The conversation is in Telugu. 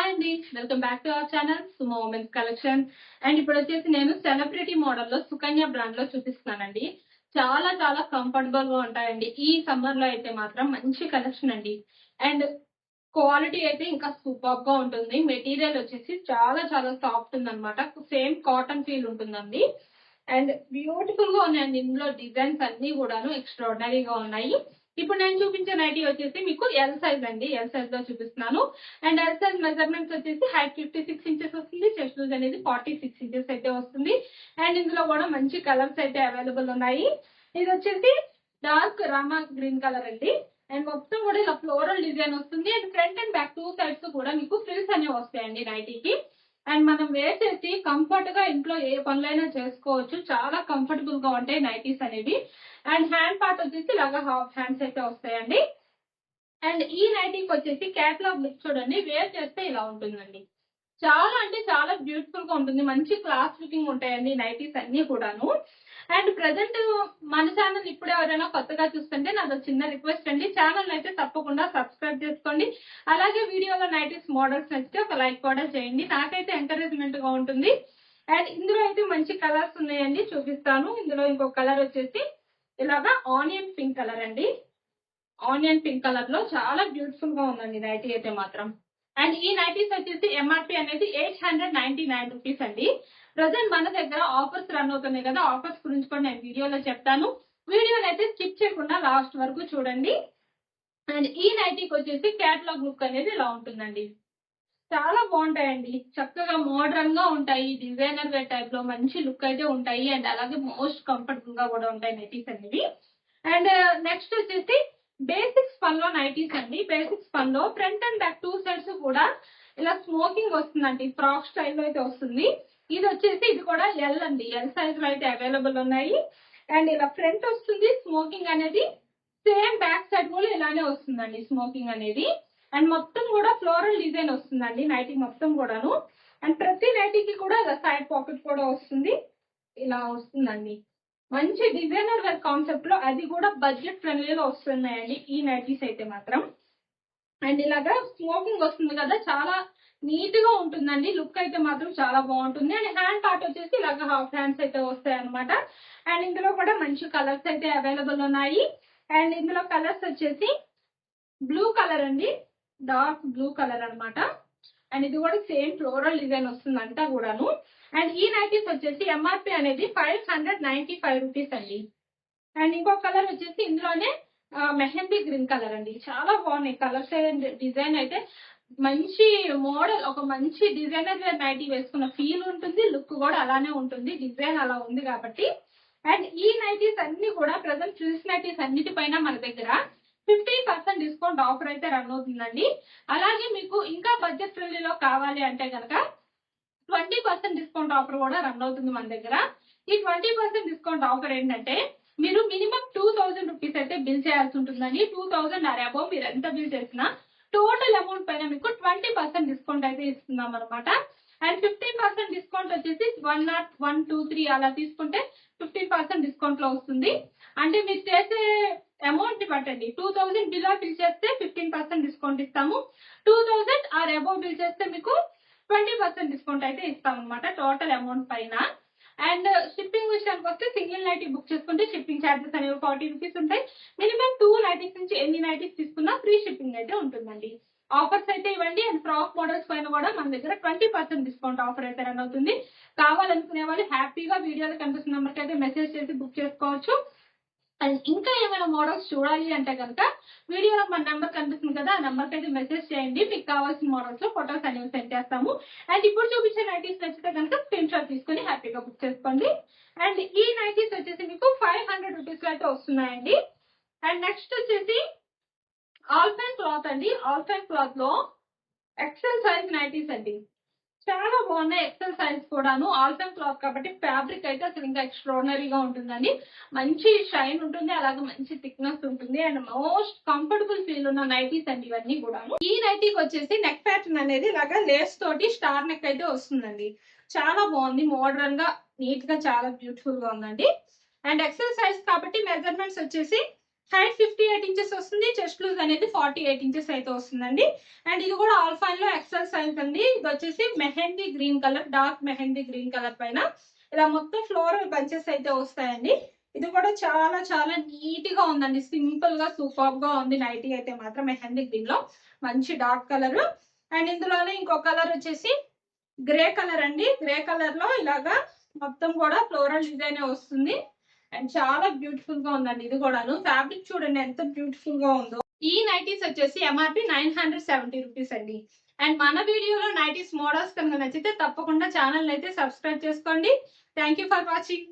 హాయ్ అండి, welcome back to our channel Sumo women's collection. And ఇప్పుడు వచ్చేసి నేను సెలబ్రిటీ మోడల్ లో సుకన్య బ్రాండ్ లో చూపిస్తున్నానండి. చాలా చాలా కంఫర్టబుల్ గా ఉంటాయండి. ఈ సమ్మర్ లో అయితే మాత్రం మంచి కలెక్షన్ అండి. అండ్ క్వాలిటీ అయితే ఇంకా సూపర్ గా ఉంటుంది. మెటీరియల్ వచ్చేసి చాలా చాలా సాఫ్ట్ ఉంది అనమాట. సేమ్ కాటన్ ఫీల్ ఉంటుందండి. అండ్ బ్యూటిఫుల్ గా ఉన్నాయండి. ఇందులో డిజైన్స్ అన్ని కూడాను ఎక్స్ట్రాడినరీగా ఉన్నాయి. ఇప్పుడు నేను చూపించే నైటీ వచ్చేసి మీకు ఎల్ సైజ్ అండి. ఎల్ సైజ్ లో చూపిస్తున్నాను. అండ్ ఎల్ సైజ్ మెజర్మెంట్స్ వచ్చేసి హైట్ 56 ఇంచెస్ వస్తుంది. చెస్ట్ లూజ్ అనేది 46 ఇంచెస్ అయితే వస్తుంది. అండ్ ఇందులో కూడా మంచి కలర్స్ అయితే అవైలబుల్ ఉన్నాయి. ఇది వచ్చేసి డార్క్ రామా గ్రీన్ కలర్ అండి. అండ్ మొత్తం కూడా ఇలా ఫ్లోరల్ డిజైన్ వస్తుంది. And front and back two sides కూడా మీకు ఫ్రిల్స్ అనేవి వస్తాయండి నైటీకి. అండ్ మనం వేర్ చేసి కంఫర్ట్ గా ఇంట్లో ఏ పనులైనా చేసుకోవచ్చు. చాలా కంఫర్టబుల్ గా ఉంటాయి నైటీస్ అనేవి. అండ్ హ్యాండ్ పార్ట్ వచ్చేసి ఇలాగా హాఫ్ హ్యాండ్స్ అయితే వస్తాయండి. అండ్ ఈ నైటీకి వచ్చేసి క్యాట్లాగ్ లుక్ చూడండి. వేర్ చేస్తే ఇలా ఉంటుందండి. చాలా అంటే చాలా బ్యూటిఫుల్ గా ఉంటుంది. మంచి క్లాస్ లుకింగ్ ఉంటాయండి నైటీస్ అన్ని కూడాను. అండ్ ప్రజెంట్ మన ఛానల్ ఇప్పుడు ఎవరైనా కొత్తగా చూస్తుంటే నాది చిన్న రిక్వెస్ట్ అండి. ఛానల్ అయితే తప్పకుండా సబ్స్క్రైబ్ చేసుకోండి. అలాగే వీడియోలో నైటీస్ మోడల్స్ నచ్చితే ఒక లైక్ కూడా చేయండి. నాకైతే ఎంకరేజ్మెంట్ గా ఉంటుంది. అండ్ ఇందులో అయితే మంచి కలర్స్ ఉన్నాయండి, చూపిస్తాను. ఇందులో ఇంకొక కలర్ వచ్చేసి ఇలాగా ఆనియన్ పింక్ కలర్ అండి. ఆనియన్ పింక్ కలర్ లో చాలా బ్యూటిఫుల్ గా ఉందండి నైటీ అయితే మాత్రం. అండ్ ఈ నైటీస్ వచ్చేసి ఎంఆర్పి అనేది 899 రూపీస్ అండి. ప్రజెంట్ మన దగ్గర ఆఫర్స్ రన్ అవుతున్నాయి కదా, ఆఫర్స్ గురించి కూడా నేను వీడియోలో చెప్తాను. వీడియోని అయితే స్కిప్ చేయకుండా లాస్ట్ వరకు చూడండి. అండ్ ఈ నైటీకి వచ్చేసి క్యాటలాగ్ లుక్ అనేది ఇలా ఉంటుందండి. చాలా బాగుంటాయండి. చక్కగా మోడర్న్ గా ఉంటాయి. డిజైనర్ వేర్ టైప్ లో మంచి లుక్ అయితే ఉంటాయి. అండ్ అలాగే మోస్ట్ కంఫర్టబుల్ గా కూడా ఉంటాయి నైటీస్ అనేవి. అండ్ నెక్స్ట్ వచ్చేసి బేసిక్స్ పన్ లో నైటీస్ అండి. బేసిక్స్ పన్ లో front and back two sides కూడా ఇలా స్మోకింగ్ వస్తుందండి. ఫ్రాక్ స్టైల్లో అయితే వస్తుంది. ఇది వచ్చేసి ఇది కూడా ఎల్ అండి. ఎల్ సైజ్ లో అయితే అవైలబుల్ ఉన్నాయి. అండ్ ఇలా ఫ్రంట్ వస్తుంది స్మోకింగ్ అనేది. సేమ్ బ్యాక్ సైడ్ కూడా ఇలానే వస్తుందండి స్మోకింగ్ అనేది. అండ్ మొత్తం కూడా ఫ్లోరల్ డిజైన్ వస్తుందండి నైటీ మొత్తం కూడాను. అండ్ ప్రతి నైటీకి కూడా ఇలా సైడ్ పాకెట్ కూడా వస్తుంది. ఇలా వస్తుందండి. మంచి డిజైనర్ వేర్ కాన్సెప్ట్ లో, అది కూడా బడ్జెట్ ఫ్రెండ్లీలో వస్తున్నాయండి ఈ నైటీస్ అయితే మాత్రం. అండ్ ఇలాగా స్మోకింగ్ వస్తుంది కదా, చాలా నీట్ గా ఉంటుందండి. లుక్ అయితే మాత్రం చాలా బాగుంటుంది. అండ్ హ్యాండ్ పార్ట్ వచ్చేసి ఇలాగా హాఫ్ హ్యాండ్స్ అయితే వస్తాయి అనమాట. అండ్ ఇందులో కూడా మంచి కలర్స్ అయితే అవైలబుల్ ఉన్నాయి. అండ్ ఇందులో కలర్స్ వచ్చేసి బ్లూ కలర్ అండి, డార్క్ బ్లూ కలర్ అనమాట. అండ్ ఇది కూడా సేమ్ ఫ్లోరల్ డిజైన్ వస్తుంది అంతా కూడాను. అండ్ ఈ నైటీస్ వచ్చేసి ఎంఆర్పి అనేది 595 రూపీస్ అండి. అండ్ ఇంకో కలర్ వచ్చేసి ఇందులోనే మెహందీ గ్రీన్ కలర్ అండి. చాలా బాగున్నాయి కలర్స్. డిజైన్ అయితే మంచి మోడల్, ఒక మంచి డిజైనర్ వేర్ నైటీ వేసుకున్న ఫీల్ ఉంటుంది. లుక్ కూడా అలానే ఉంటుంది. డిజైన్ అలా ఉంది కాబట్టి. అండ్ ఈ నైటీస్ అన్ని కూడా ప్రజెంట్ ఫ్రిల్స్ నైటీస్ అన్నిటిపైన మన దగ్గర 50% డిస్కౌంట్ ఆఫర్ అయితే రన్ అవుతుందండి. అలాగే మీకు ఇంకా బడ్జెట్ ఫ్రెండ్లీలో కావాలి అంటే కనుక 20% డిస్కౌంట్ ఆఫర్ కూడా రన్ అవుతుంది మన దగ్గర. ఈ 20% డిస్కౌంట్ ఆఫర్ ఏంటంటే మీరు మినిమం 2000 రూపీస్ అయితే బిల్ చేయాల్సి ఉంటుందండి. 2000 ఆర్ అబౌవ్ మీరు ఎంత బిల్ చేసినా టోటల్ అమౌంట్ పైన మీకు 20% డిస్కౌంట్ అయితే ఇస్తున్నాం అనమాట. అండ్ 15% డిస్కౌంట్ వచ్చేసి 1 నాట్ 1 2 3 అలా తీసుకుంటే 15% డిస్కౌంట్ లో వస్తుంది. అంటే మీరు చేసే అమౌంట్ బట్టండి. 2000 బిలో బిల్ చేస్తే 15% డిస్కౌంట్ ఇస్తాము. 2000 ఆర్ అబౌవ్ బిల్ చేస్తే మీకు 20% డిస్కౌంట్ అయితే ఇస్తాం అనమాట టోటల్ అమౌంట్ పైన. అండ్ షిప్పింగ్ విషయానికి వస్తే సింగిల్ నైటీ బుక్ చేసుకుంటే షిప్పింగ్ ఛార్జెస్ అనేవి 40 రూపీస్ ఉంటాయి. మినిమం 2 నైటీస్ నుంచి ఎన్ని నైటీస్ తీసుకున్నా ఫ్రీ షిప్పింగ్ అయితే ఉంటుందండి. ఆఫర్స్ అయితే ఇవ్వండి. అండ్ ఫ్రాక్ మోడల్స్ పైన కూడా మన దగ్గర 20% డిస్కౌంట్ ఆఫర్ అయితే రన్ అవుతుంది. కావాలనుకునే వాళ్ళు హ్యాపీగా వీడియోలో కనిపిస్తున్న నెంబర్కి అయితే మెసేజ్ చేసి బుక్ చేసుకోవచ్చు. అండ్ ఇంకా ఏమైనా మోడల్స్ చూడాలి అంటే కనుక వీడియోలో మన నెంబర్ కనిపిస్తుంది కదా, ఆ నెంబర్కి అయితే మెసేజ్ చేయండి. మీకు కావాల్సిన మోడల్స్ లో ఫొటోస్ అనేవి సెండ్ చేస్తాము. అండ్ ఇప్పుడు చూపించే నైటీస్ నచ్చితే కనుక స్క్రీన్ షాట్ తీసుకొని హ్యాపీగా బుక్ చేసుకోండి. అండ్ ఈ నైటీస్ వచ్చేసి మీకు 500 రూపీస్ లో అయితే వస్తున్నాయండి. అండ్ నెక్స్ట్ వచ్చేసి ఆల్ఫైన్ క్లాత్ అండి. ఆల్ఫైన్ క్లాత్ లో ఎక్సెల్ సైజ్ నైటీస్ అండి. చాలా బాగున్నాయి. ఎక్సెల్ సైజ్ కూడాను. ఆల్ఫైన్ క్లాత్ కాబట్టి ఫ్యాబ్రిక్ అయితే అసలు ఇంకా ఎక్స్ట్రాడినరీగా ఉంటుందండి. మంచి షైన్ ఉంటుంది, అలాగే మంచి థిక్నెస్ ఉంటుంది. అండ్ మోస్ట్ కంఫర్టబుల్ ఫీల్ ఉన్న నైటీస్ అండి ఇవన్నీ కూడాను. ఈ నైటీకి వచ్చేసి నెక్ ప్యాటర్న్ అనేది ఇలాగా లేస్ తోటి స్టార్ నెక్ అయితే వస్తుందండి. చాలా బాగుంది. మోడర్న్ గా నీట్ గా చాలా బ్యూటిఫుల్ గా ఉందండి. అండ్ ఎక్సెల్ సైజ్ కాబట్టి మెజర్మెంట్స్ వచ్చేసి హైట్ 58 ఇంచెస్ వస్తుంది. చెస్ట్ లూజ్ అనేది 48 ఇంచెస్ అయితే వస్తుందండి. అండ్ ఇది కూడా ఆల్ఫైన్ లో ఎక్సెల్ సైజ్ అండి. ఇది వచ్చేసి mehndi green colour, dark mehndi green colour పైన ఇలా మొత్తం ఫ్లోరల్ బంచెస్ అయితే వస్తాయండి. ఇది కూడా చాలా చాలా నీట్ గా ఉందండి. సింపుల్ గా సూపర్ గా ఉంది నైటీ అయితే మాత్రం. మెహందీ గ్రీన్ లో మంచి డార్క్ కలర్. అండ్ ఇందులోనే ఇంకో కలర్ వచ్చేసి గ్రే కలర్ అండి. గ్రే కలర్ లో ఇలాగా మొత్తం కూడా ఫ్లోరల్ డిజైన్ వస్తుంది. అండ్ చాలా బ్యూటిఫుల్ గా ఉందండి. ఇది కూడాను ఫ్యాబ్రిక్ చూడండి ఎంత బ్యూటిఫుల్ గా ఉందో. ఈ నైటీస్ వచ్చేసి ఎంఆర్పి 970 రూపీస్ అండి. అండ్ మన వీడియోలో నైటీస్ మోడల్స్ కనుక నచ్చితే తప్పకుండా ఛానల్ అయితే సబ్స్క్రైబ్ చేసుకోండి. Thank you for watching.